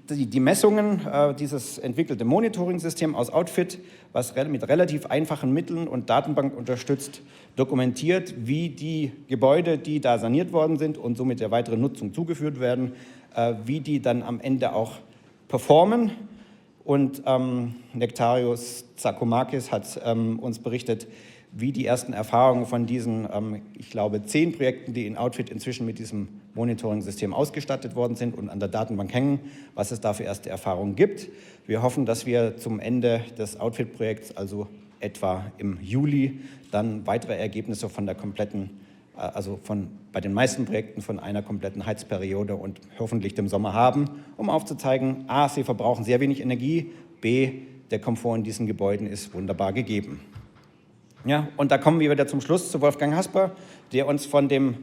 die Messungen, dieses entwickelte Monitoring-System aus Outfit, was mit relativ einfachen Mitteln und Datenbank unterstützt, dokumentiert, wie die Gebäude, die da saniert worden sind und somit der weiteren Nutzung zugeführt werden, wie die dann am Ende auch performen. Und Nektarios Tsakomakis hat uns berichtet, wie die ersten Erfahrungen von diesen, ich glaube, 10 Projekten, die in Outfit inzwischen mit diesem Monitoring-System ausgestattet worden sind und an der Datenbank hängen, was es da für erste Erfahrungen gibt. Wir hoffen, dass wir zum Ende des Outfit-Projekts, also etwa im Juli, dann weitere Ergebnisse von der kompletten, bei den meisten Projekten von einer kompletten Heizperiode und hoffentlich dem Sommer haben, um aufzuzeigen, a, sie verbrauchen sehr wenig Energie, b, der Komfort in diesen Gebäuden ist wunderbar gegeben. Ja, und da kommen wir wieder zum Schluss zu Wolfgang Hasper, der uns von dem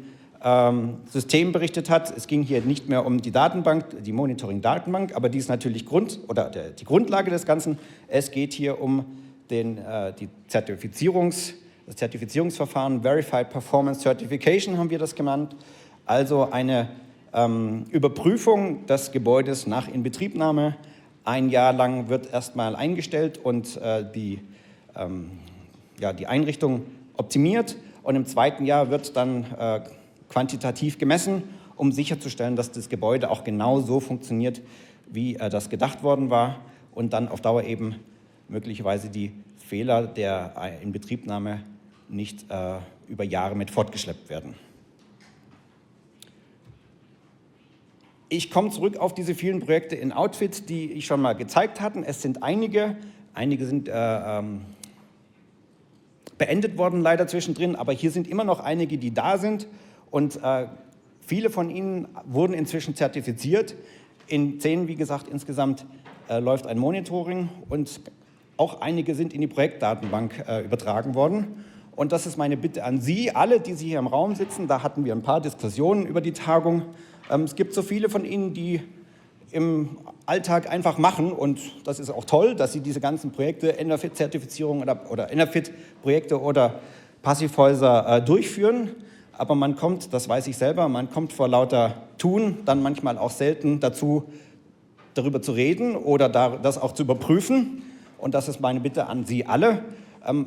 System berichtet hat. Es ging hier nicht mehr um die Datenbank, die Monitoring-Datenbank, aber die ist natürlich die Grundlage des Ganzen. Es geht hier um das Zertifizierungsverfahren, Verified Performance Certification haben wir das genannt, also eine Überprüfung des Gebäudes nach Inbetriebnahme. Ein Jahr lang wird erstmal eingestellt und die Einrichtung optimiert und im zweiten Jahr wird dann quantitativ gemessen, um sicherzustellen, dass das Gebäude auch genau so funktioniert, wie das gedacht worden war und dann auf Dauer eben möglicherweise die Fehler der Inbetriebnahme nicht über Jahre mit fortgeschleppt werden. Ich komme zurück auf diese vielen Projekte in Outfit, die ich schon mal gezeigt hatte. Es sind einige sind beendet worden leider zwischendrin, aber hier sind immer noch einige, die da sind und viele von ihnen wurden inzwischen zertifiziert. In 10, wie gesagt, insgesamt läuft ein Monitoring und auch einige sind in die Projektdatenbank übertragen worden. Und das ist meine Bitte an Sie, alle, die Sie hier im Raum sitzen. Da hatten wir ein paar Diskussionen über die Tagung. Es gibt so viele von Ihnen, die im Alltag einfach machen und das ist auch toll, dass Sie diese ganzen Projekte, Enerfit-Zertifizierung oder Enerfit-Projekte oder Passivhäuser durchführen. Aber man kommt, das weiß ich selber, man kommt vor lauter Tun dann manchmal auch selten dazu, darüber zu reden oder das auch zu überprüfen. Und das ist meine Bitte an Sie alle.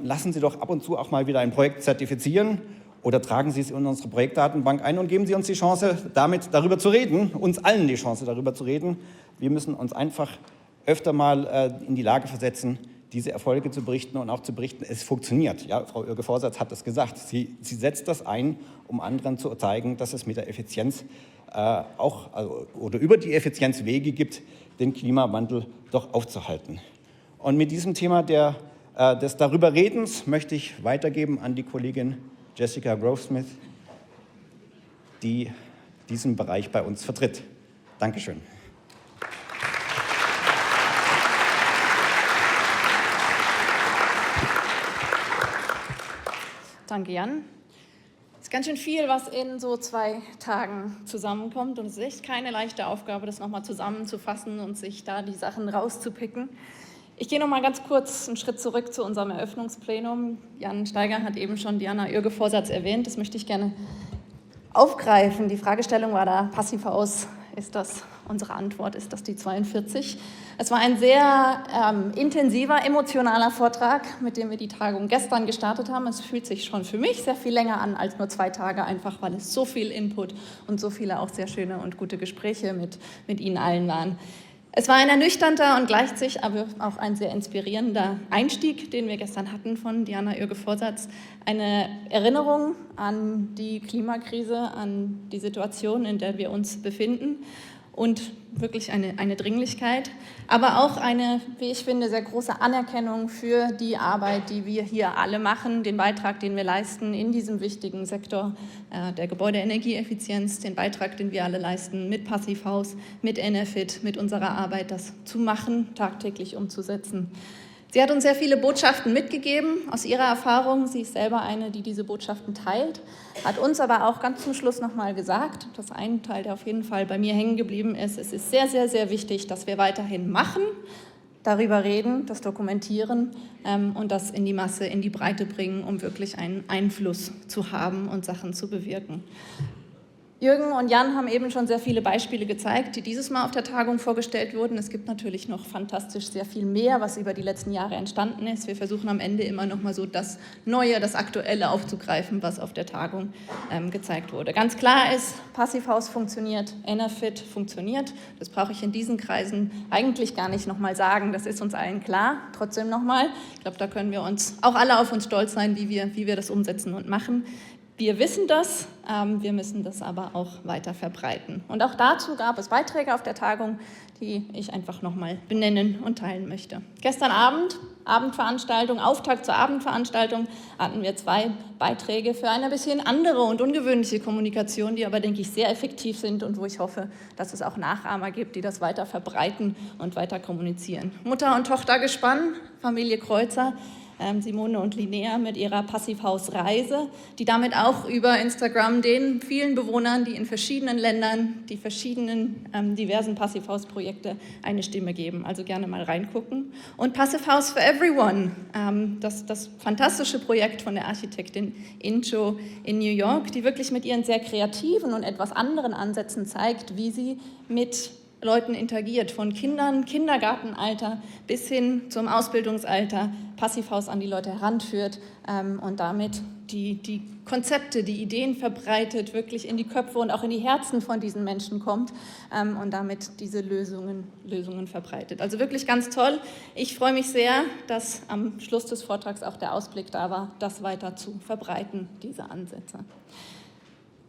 Lassen Sie doch ab und zu auch mal wieder ein Projekt zertifizieren oder tragen Sie es in unsere Projektdatenbank ein und geben Sie uns die Chance, darüber zu reden, uns allen die Chance, darüber zu reden. Wir müssen uns einfach öfter mal in die Lage versetzen, diese Erfolge zu berichten und auch zu berichten, es funktioniert. Ja, Frau Oerge-Vorsatz hat das gesagt. Sie setzt das ein, um anderen zu zeigen, dass es mit der Effizienz oder über die Effizienz Wege gibt, den Klimawandel doch aufzuhalten. Und mit diesem Thema des Darüberredens möchte ich weitergeben an die Kollegin Jessica Groves-Smith, die diesen Bereich bei uns vertritt. Dankeschön. Danke, Jan. Es ist ganz schön viel, was in so 2 Tagen zusammenkommt. Und es ist echt keine leichte Aufgabe, das nochmal zusammenzufassen und sich da die Sachen rauszupicken. Ich gehe noch mal ganz kurz einen Schritt zurück zu unserem Eröffnungsplenum. Jan Steiger hat eben schon Diana Oerge-Vorsatz erwähnt. Das möchte ich gerne aufgreifen. Die Fragestellung war da, Passivhaus, ist das unsere Antwort, ist das die 42? Es war ein sehr intensiver, emotionaler Vortrag, mit dem wir die Tagung gestern gestartet haben. Es fühlt sich schon für mich sehr viel länger an als nur 2 Tage, einfach weil es so viel Input und so viele auch sehr schöne und gute Gespräche mit Ihnen allen waren. Es war ein ernüchternder und gleichzeitig aber auch ein sehr inspirierender Einstieg, den wir gestern hatten von Diana Oerge-Vorsatz. Eine Erinnerung an die Klimakrise, an die Situation, in der wir uns befinden und wirklich eine Dringlichkeit, aber auch eine, wie ich finde, sehr große Anerkennung für die Arbeit, die wir hier alle machen, den Beitrag, den wir leisten in diesem wichtigen Sektor der Gebäudeenergieeffizienz, den Beitrag, den wir alle leisten mit Passivhaus, mit Enefit, mit unserer Arbeit, das zu machen, tagtäglich umzusetzen. Sie hat uns sehr viele Botschaften mitgegeben aus ihrer Erfahrung. Sie ist selber eine, die diese Botschaften teilt, hat uns aber auch ganz zum Schluss nochmal gesagt, das ist ein Teil, der auf jeden Fall bei mir hängen geblieben ist, es ist sehr, sehr, sehr wichtig, dass wir weiterhin machen, darüber reden, das dokumentieren und das in die Masse, in die Breite bringen, um wirklich einen Einfluss zu haben und Sachen zu bewirken. Jürgen und Jan haben eben schon sehr viele Beispiele gezeigt, die dieses Mal auf der Tagung vorgestellt wurden. Es gibt natürlich noch fantastisch sehr viel mehr, was über die letzten Jahre entstanden ist. Wir versuchen am Ende immer noch mal so das Neue, das Aktuelle aufzugreifen, was auf der Tagung gezeigt wurde. Ganz klar ist, Passivhaus funktioniert, Enefit funktioniert. Das brauche ich in diesen Kreisen eigentlich gar nicht noch mal sagen. Das ist uns allen klar. Trotzdem noch mal, ich glaube, da können wir uns auch alle auf uns stolz sein, wie wir das umsetzen und machen. Wir wissen das, wir müssen das aber auch weiter verbreiten. Und auch dazu gab es Beiträge auf der Tagung, die ich einfach nochmal benennen und teilen möchte. Gestern Abend, Abendveranstaltung, Auftakt zur Abendveranstaltung, hatten wir 2 Beiträge für eine bisschen andere und ungewöhnliche Kommunikation, die aber, denke ich, sehr effektiv sind und wo ich hoffe, dass es auch Nachahmer gibt, die das weiter verbreiten und weiter kommunizieren. Mutter- und Tochtergespann, Familie Kreuzer, Simone und Linnea mit ihrer Passivhausreise, die damit auch über Instagram den vielen Bewohnern, die in verschiedenen Ländern die verschiedenen diversen Passivhausprojekte eine Stimme geben. Also gerne mal reingucken. Und Passivhaus for Everyone, das fantastische Projekt von der Architektin Incho in New York, die wirklich mit ihren sehr kreativen und etwas anderen Ansätzen zeigt, wie sie mit Leuten interagiert, von Kindern, Kindergartenalter bis hin zum Ausbildungsalter, Passivhaus an die Leute heranführt und damit die Konzepte, die Ideen verbreitet, wirklich in die Köpfe und auch in die Herzen von diesen Menschen kommt und damit diese Lösungen verbreitet. Also wirklich ganz toll. Ich freue mich sehr, dass am Schluss des Vortrags auch der Ausblick da war, das weiter zu verbreiten, diese Ansätze.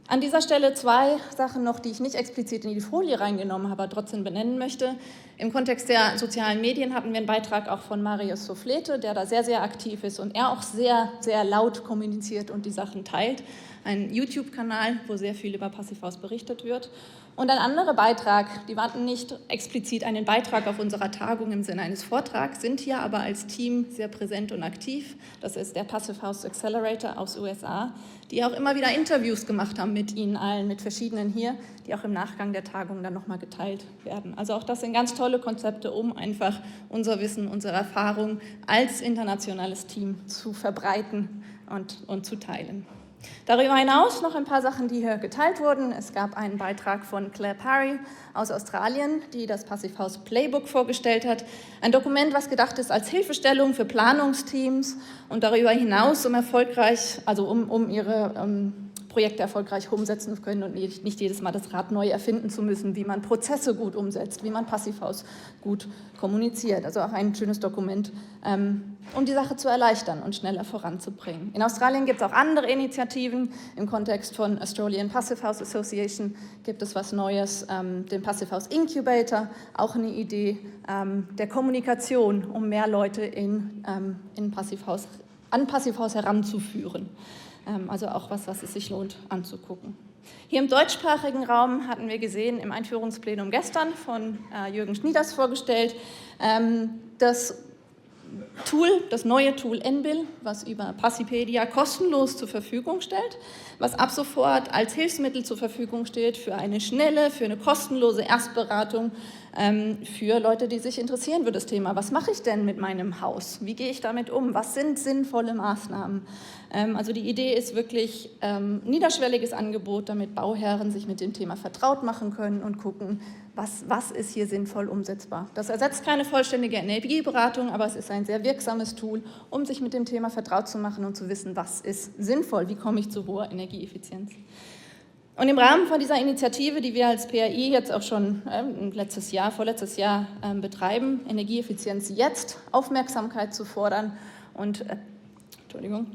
An dieser Stelle 2 Sachen noch, die ich nicht explizit in die Folie reingenommen habe, aber trotzdem benennen möchte. Im Kontext der sozialen Medien hatten wir einen Beitrag auch von Marius Soflete, der da sehr, sehr aktiv ist und er auch sehr, sehr laut kommuniziert und die Sachen teilt. Ein YouTube-Kanal, wo sehr viel über Passivhaus berichtet wird. Und ein anderer Beitrag, die hatten nicht explizit einen Beitrag auf unserer Tagung im Sinne eines Vortrags, sind hier aber als Team sehr präsent und aktiv. Das ist der Passivhaus Accelerator aus USA, die auch immer wieder Interviews gemacht haben mit Ihnen allen, mit verschiedenen hier, die auch im Nachgang der Tagung dann nochmal geteilt werden. Also auch das sind ganz tolle Konzepte, um einfach unser Wissen, unsere Erfahrung als internationales Team zu verbreiten und zu teilen. Darüber hinaus noch ein paar Sachen, die hier geteilt wurden. Es gab einen Beitrag von Claire Parry aus Australien, die das Passivhaus Playbook vorgestellt hat. Ein Dokument, was gedacht ist als Hilfestellung für Planungsteams und darüber hinaus, um ihre Projekte erfolgreich umsetzen zu können und nicht jedes Mal das Rad neu erfinden zu müssen, wie man Prozesse gut umsetzt, wie man Passivhaus gut kommuniziert. Also auch ein schönes Dokument, um die Sache zu erleichtern und schneller voranzubringen. In Australien gibt es auch andere Initiativen. Im Kontext von Australian Passivhaus Association gibt es was Neues, den Passivhaus Incubator, auch eine Idee der Kommunikation, um mehr Leute an Passivhaus heranzuführen. Also auch was es sich lohnt anzugucken. Hier im deutschsprachigen Raum hatten wir gesehen, im Einführungsplenum gestern von Jürgen Schnieders vorgestellt, das neue Tool Enbill, was über Passipedia kostenlos zur Verfügung stellt, was ab sofort als Hilfsmittel zur Verfügung steht für eine schnelle, für eine kostenlose Erstberatung für Leute, die sich interessieren für das Thema. Was mache ich denn mit meinem Haus? Wie gehe ich damit um? Was sind sinnvolle Maßnahmen? Also die Idee ist wirklich niederschwelliges Angebot, damit Bauherren sich mit dem Thema vertraut machen können und gucken, was ist hier sinnvoll umsetzbar. Das ersetzt keine vollständige Energieberatung, aber es ist ein sehr wirksames Tool, um sich mit dem Thema vertraut zu machen und zu wissen, was ist sinnvoll, wie komme ich zu hoher Energieeffizienz. Und im Rahmen von dieser Initiative, die wir als PAI jetzt auch schon vorletztes Jahr betreiben, Energieeffizienz jetzt, Aufmerksamkeit zu fordern und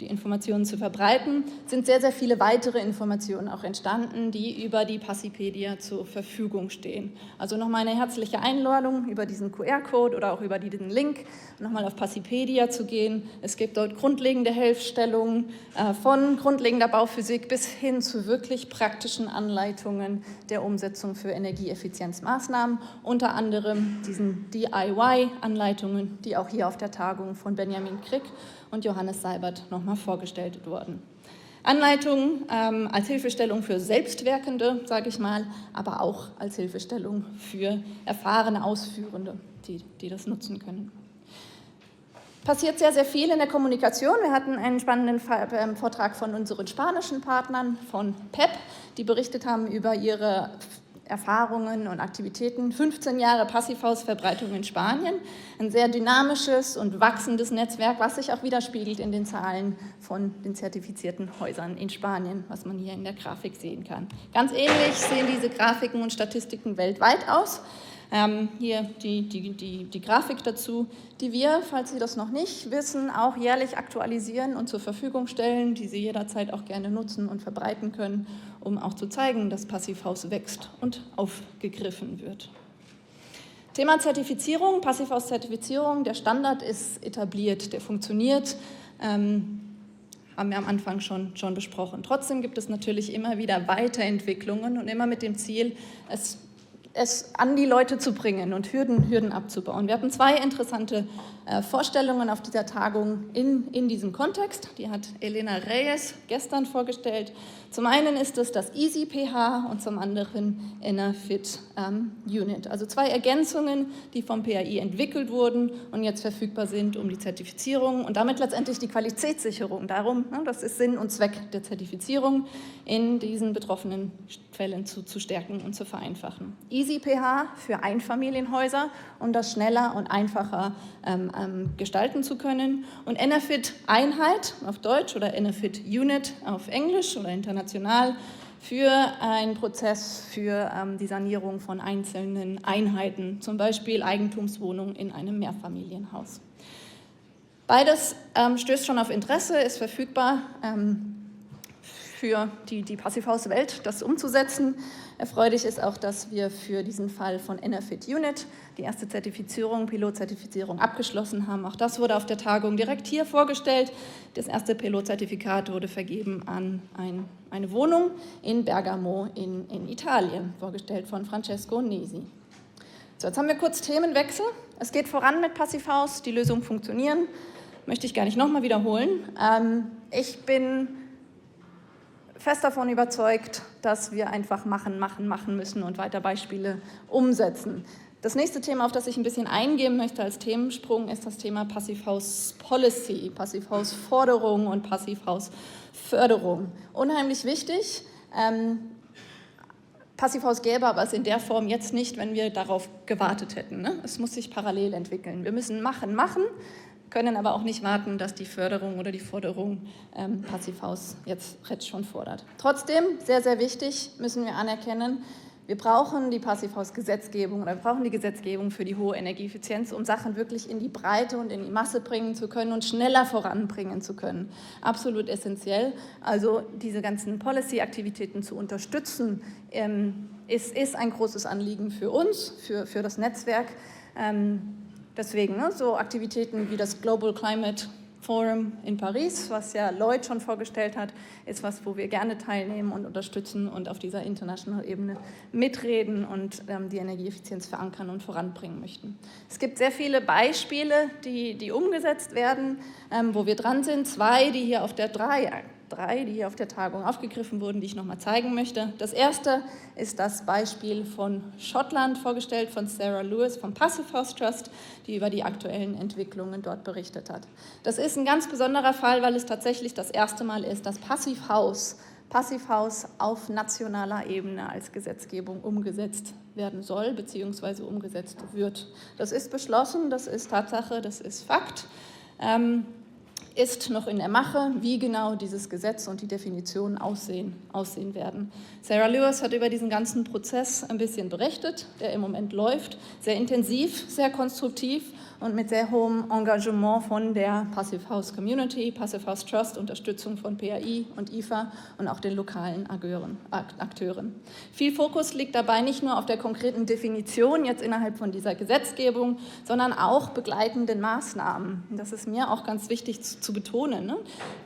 die Informationen zu verbreiten, sind sehr, sehr viele weitere Informationen auch entstanden, die über die Passipedia zur Verfügung stehen. Also nochmal eine herzliche Einladung, über diesen QR-Code oder auch über diesen Link nochmal auf Passipedia zu gehen. Es gibt dort grundlegende Hilfestellungen von grundlegender Bauphysik bis hin zu wirklich praktischen Anleitungen der Umsetzung für Energieeffizienzmaßnahmen, unter anderem diesen DIY-Anleitungen, die auch hier auf der Tagung von Benjamin Krick und Johannes Seibert nochmal vorgestellt wurden. Anleitungen als Hilfestellung für Selbstwerkende, sage ich mal, aber auch als Hilfestellung für erfahrene Ausführende, die das nutzen können. Passiert sehr, sehr viel in der Kommunikation. Wir hatten einen spannenden Vortrag von unseren spanischen Partnern von PEP, die berichtet haben über ihre Erfahrungen und Aktivitäten. 15 Jahre Passivhausverbreitung in Spanien, ein sehr dynamisches und wachsendes Netzwerk, was sich auch widerspiegelt in den Zahlen von den zertifizierten Häusern in Spanien, was man hier in der Grafik sehen kann. Ganz ähnlich sehen diese Grafiken und Statistiken weltweit aus. Hier die Grafik dazu, die wir, falls Sie das noch nicht wissen, auch jährlich aktualisieren und zur Verfügung stellen, die Sie jederzeit auch gerne nutzen und verbreiten können, um auch zu zeigen, dass Passivhaus wächst und aufgegriffen wird. Thema Zertifizierung, Passivhaus-Zertifizierung, der Standard ist etabliert, der funktioniert, haben wir am Anfang schon besprochen. Trotzdem gibt es natürlich immer wieder Weiterentwicklungen und immer mit dem Ziel, es an die Leute zu bringen und Hürden abzubauen. Wir hatten zwei interessante Vorstellungen auf dieser Tagung in diesem Kontext. Die hat Elena Reyes gestern vorgestellt. Zum einen ist es das EasyPH und zum anderen Enerfit Unit. Also zwei Ergänzungen, die vom PAI entwickelt wurden und jetzt verfügbar sind, um die Zertifizierung und damit letztendlich die Qualitätssicherung. Darum, das ist Sinn und Zweck der Zertifizierung, in diesen betroffenen Fällen zu stärken und zu vereinfachen. EasyPH für Einfamilienhäuser, um das schneller und einfacher gestalten zu können. Und Enerfit Einheit auf Deutsch oder Enerfit Unit auf Englisch oder international für einen Prozess für die Sanierung von einzelnen Einheiten, zum Beispiel Eigentumswohnungen in einem Mehrfamilienhaus. Beides stößt schon auf Interesse, ist verfügbar für die Passivhauswelt, das umzusetzen. Erfreulich ist auch, dass wir für diesen Fall von Enerfit Unit die erste Zertifizierung, Pilotzertifizierung abgeschlossen haben. Auch das wurde auf der Tagung direkt hier vorgestellt. Das erste Pilotzertifikat wurde vergeben an eine Wohnung in Bergamo in Italien, vorgestellt von Francesco Nesi. So, jetzt haben wir kurz Themenwechsel. Es geht voran mit Passivhaus, die Lösungen funktionieren. Möchte ich gar nicht nochmal wiederholen. Ich bin fest davon überzeugt, dass wir einfach machen müssen und weiter Beispiele umsetzen. Das nächste Thema, auf das ich ein bisschen eingehen möchte als Themensprung, ist das Thema Passivhaus Policy, Passivhausforderung und Passivhausförderung. Unheimlich wichtig. Passivhaus gäbe aber es in der Form jetzt nicht, wenn wir darauf gewartet hätten. Ne? Es muss sich parallel entwickeln. Wir müssen machen, können aber auch nicht warten, dass die Förderung oder die Forderung Passivhaus jetzt schon fordert. Trotzdem, sehr, sehr wichtig, müssen wir anerkennen, wir brauchen die Passivhausgesetzgebung oder wir brauchen die Gesetzgebung für die hohe Energieeffizienz, um Sachen wirklich in die Breite und in die Masse bringen zu können und schneller voranbringen zu können. Absolut essentiell. Also diese ganzen Policy-Aktivitäten zu unterstützen, ist ein großes Anliegen für uns, für das Netzwerk. Deswegen so Aktivitäten wie das Global Climate Forum in Paris, was ja Lloyd schon vorgestellt hat, ist was, wo wir gerne teilnehmen und unterstützen und auf dieser internationalen Ebene mitreden und die Energieeffizienz verankern und voranbringen möchten. Es gibt sehr viele Beispiele, die umgesetzt werden, wo wir dran sind. Drei, die hier auf der Tagung aufgegriffen wurden, die ich nochmal zeigen möchte. Das erste ist das Beispiel von Schottland, vorgestellt von Sarah Lewis vom Passivhaus Trust, die über die aktuellen Entwicklungen dort berichtet hat. Das ist ein ganz besonderer Fall, weil es tatsächlich das erste Mal ist, dass Passivhaus auf nationaler Ebene als Gesetzgebung umgesetzt werden soll bzw. umgesetzt wird. Das ist beschlossen, das ist Tatsache, das ist Fakt. ist noch in der Mache, wie genau dieses Gesetz und die Definitionen aussehen werden. Sarah Lewis hat über diesen ganzen Prozess ein bisschen berichtet, der im Moment läuft, sehr intensiv, sehr konstruktiv und mit sehr hohem Engagement von der Passive House Community, Passive House Trust, Unterstützung von PAI und IFA und auch den lokalen Akteuren. Viel Fokus liegt dabei nicht nur auf der konkreten Definition jetzt innerhalb von dieser Gesetzgebung, sondern auch begleitenden Maßnahmen. Das ist mir auch ganz wichtig zu betonen. Ne?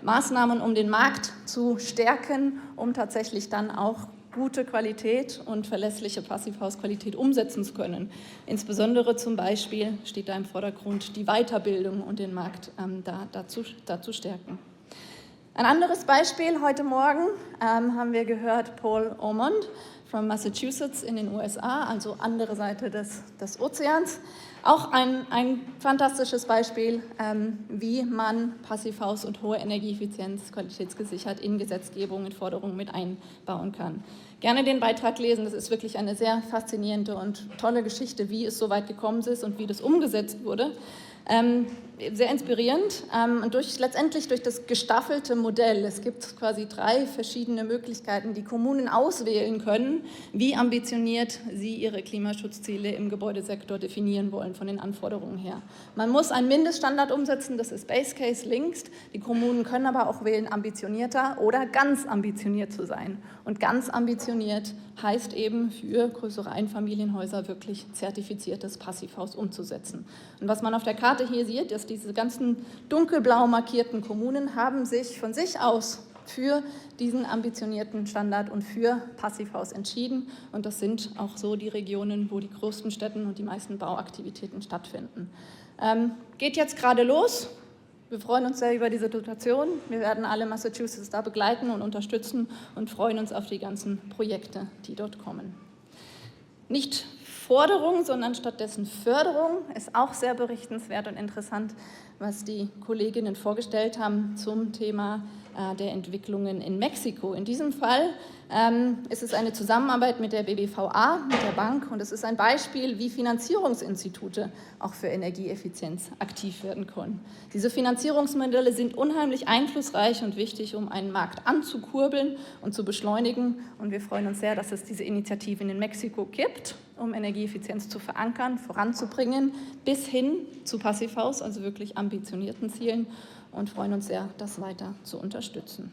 Maßnahmen, um den Markt zu stärken, um tatsächlich dann auch gute Qualität und verlässliche Passivhausqualität umsetzen zu können. Insbesondere zum Beispiel steht da im Vordergrund die Weiterbildung und den Markt dazu stärken. Ein anderes Beispiel, heute Morgen haben wir gehört, Paul Ormond von Massachusetts in den USA, also andere Seite des Ozeans. Auch ein fantastisches Beispiel, wie man Passivhaus und hohe Energieeffizienz qualitätsgesichert in Gesetzgebung, in Forderungen mit einbauen kann. Gerne den Beitrag lesen, das ist wirklich eine sehr faszinierende und tolle Geschichte, wie es so weit gekommen ist und wie das umgesetzt wurde. Sehr inspirierend und letztendlich durch das gestaffelte Modell. Es gibt quasi 3 verschiedene Möglichkeiten, die Kommunen auswählen können, wie ambitioniert sie ihre Klimaschutzziele im Gebäudesektor definieren wollen von den Anforderungen her. Man muss einen Mindeststandard umsetzen, das ist Base Case links. Die Kommunen können aber auch wählen, ambitionierter oder ganz ambitioniert zu sein. Und ganz ambitioniert heißt eben für größere Einfamilienhäuser wirklich zertifiziertes Passivhaus umzusetzen. Und was man auf der Karte hier sieht, ist, diese ganzen dunkelblau markierten Kommunen haben sich von sich aus für diesen ambitionierten Standard und für Passivhaus entschieden. Und das sind auch so die Regionen, wo die größten Städte und die meisten Bauaktivitäten stattfinden. Geht jetzt gerade los. Wir freuen uns sehr über diese Situation. Wir werden alle Massachusetts da begleiten und unterstützen und freuen uns auf die ganzen Projekte, die dort kommen. Nicht Forderung, sondern stattdessen Förderung ist auch sehr berichtenswert und interessant, was die Kolleginnen vorgestellt haben zum Thema der Entwicklungen in Mexiko. In diesem Fall ist es eine Zusammenarbeit mit der BBVA, mit der Bank, und es ist ein Beispiel, wie Finanzierungsinstitute auch für Energieeffizienz aktiv werden können. Diese Finanzierungsmodelle sind unheimlich einflussreich und wichtig, um einen Markt anzukurbeln und zu beschleunigen. Und wir freuen uns sehr, dass es diese Initiativen in Mexiko gibt, um Energieeffizienz zu verankern, voranzubringen, bis hin zu Passivhaus, also wirklich ambitionierten Zielen, und freuen uns sehr, das weiter zu unterstützen.